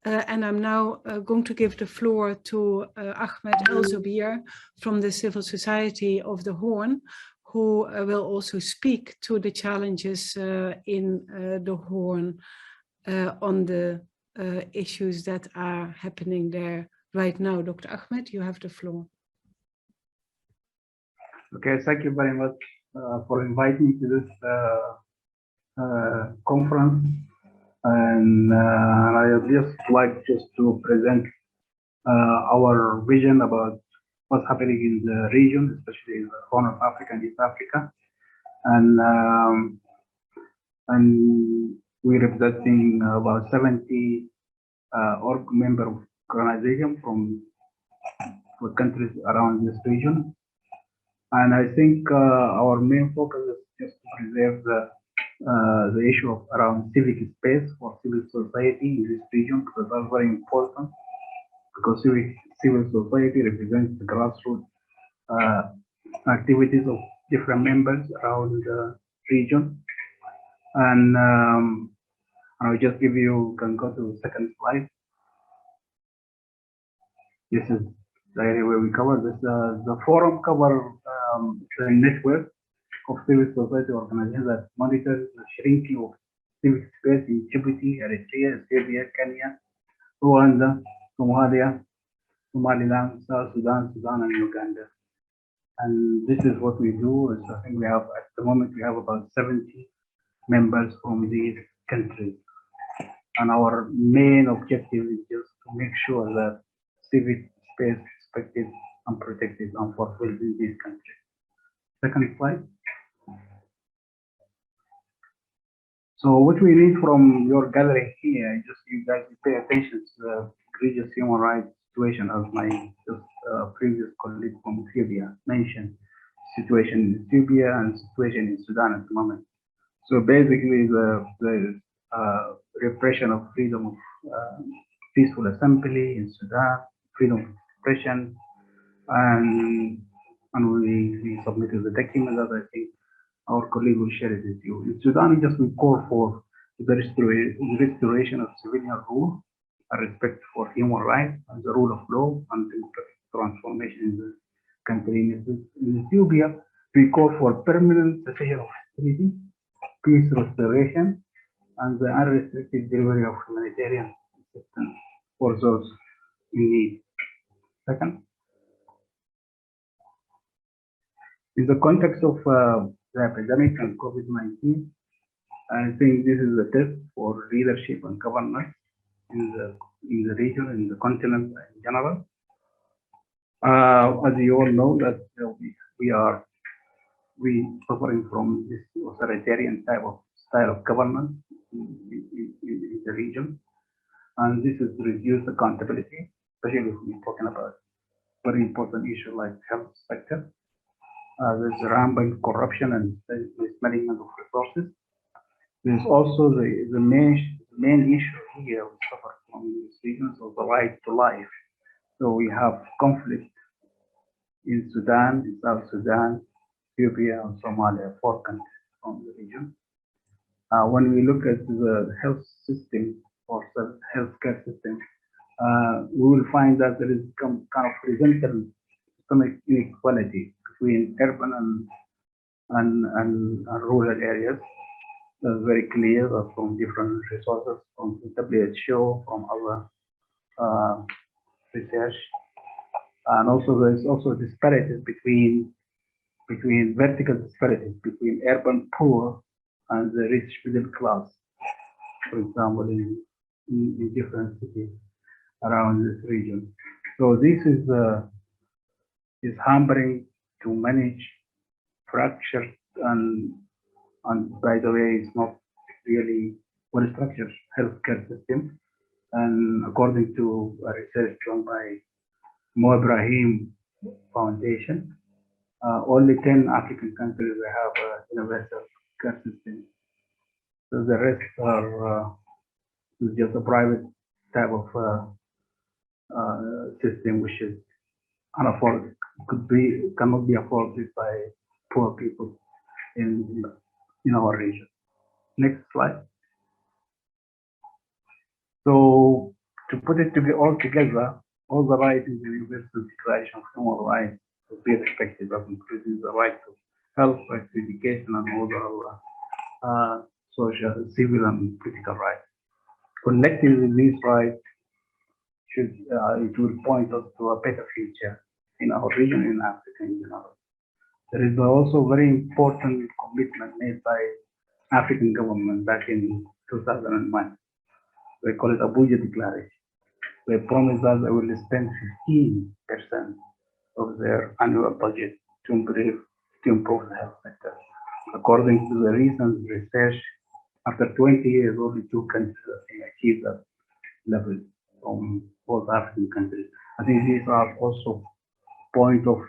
And I'm now going to give the floor to Ahmed Elzobier from the Civil Society of the Horn, who will also speak to the challenges in the Horn on the issues that are happening there right now. Dr. Ahmed, you have the floor. Okay, thank you very much for inviting me to this conference. And I would just like to present our vision about what's happening in the region, especially in the Horn of Africa and East Africa. And we're representing about 70 member organizations from countries around this region. And I think our main focus is just to preserve the issue of around civic space for civil society in this region, because that's very important, because civil society represents the grassroots activities of different members around the region. And I'll just give you, can go to the second slide. This is the area where we cover this. The forum cover the network of civil society organizations that monitor the shrinking of civic space in Djibouti, Eritrea, Ethiopia, Kenya, Rwanda, Somalia, Somaliland, South Sudan, and Uganda. And this is what we do. I think we have, at the moment, we have about 70 members from these countries. And our main objective is just to make sure that civic space is respected and protected and fulfilled in these countries. Second slide. So what we need from your gathering here, just you guys pay attention to the egregious human rights situation, as my previous colleague from Ethiopia mentioned, situation in Ethiopia and situation in Sudan at the moment. So basically the repression of freedom of peaceful assembly in Sudan, freedom of expression, and we submitted the document that I think our colleague will share it with you. In Sudan, we call for the restoration of civilian rule, a respect for human rights and the rule of law, and democratic transformation in the country. In Ethiopia, we call for permanent cessation of hostility, peace restoration, and the unrestricted delivery of humanitarian assistance for those in need. Second, in the context of the epidemic and COVID-19, I think this is a test for leadership and governance in the region, in the continent in general. As you all know, that we suffering from this authoritarian style of government in the region, and this is reduced accountability, especially if we're talking about very important issue like health sector. There's rampant corruption and mismanagement of resources. There's also the main issue here we suffer from these regions of the right to life. So we have conflict in Sudan, in South Sudan, Ethiopia, and Somalia, 4 countries from the region. When we look at the health system or the healthcare system, we will find that there is some kind of horizontal systemic inequality between urban and rural areas. That's very clear from different resources, from WHO, from other research, and also there's also disparities between vertical disparities between urban poor and the rich middle class. For example, in different cities around this region. So this is hampering to manage fractured and by the way, it's not really well structured healthcare system. And according to a research done by Mo Ibrahim Foundation, only 10 African countries have a universal care system. So the rest are just a private type of system, which is unaffordable, cannot be afforded by poor people in our region. Next slide. So to put it all together, all the rights in the Universal Declaration of Human Rights to be respected, including the right to health, right to education, and all the social, civil, and political rights. Collectively, these rights it will point us to a better future in our region, in Africa in general. There is also very important commitment made by African government back in 2001. They call it Abuja Declaration. They promised that they will spend 15% of their annual budget to improve the health sector. According to the recent research, after 20 years, only 2 countries have achieved that level from both African countries. I think these are also point of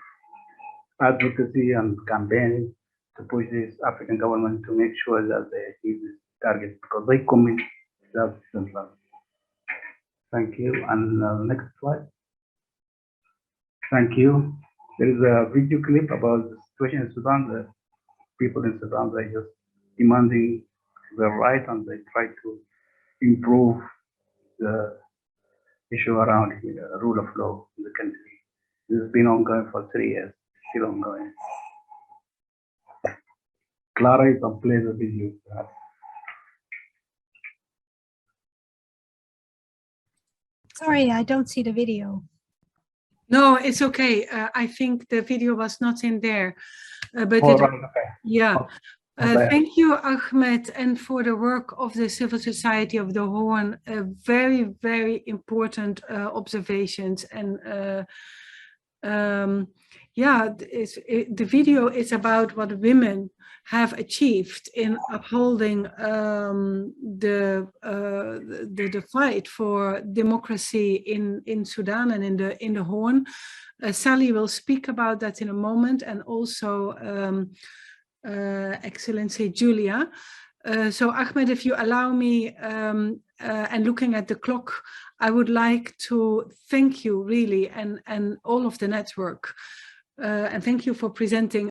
advocacy and campaigning to push this African government to make sure that they achieve this target because they commit to themselves. Thank you. And next slide. Thank you. There is a video clip about the situation in Sudan. The people in Sudan, they just demanding their right and they try to improve the issue around the rule of law in the country. This has been ongoing for 3 years, still ongoing. Clara, you can play the video. Sorry, I don't see the video. No, it's okay. I think the video was not in there. But okay. Yeah. Okay. Thank you, Ahmed, and for the work of the Civil Society of the Horn. Very, very important observations. And yeah, the video is about what women have achieved in upholding the fight for democracy in Sudan and in the Horn. Sally will speak about that in a moment, and also Excellency Julia. So Ahmed, if you allow me, and looking at the clock, I would like to thank you really and all of the network. And thank you for presenting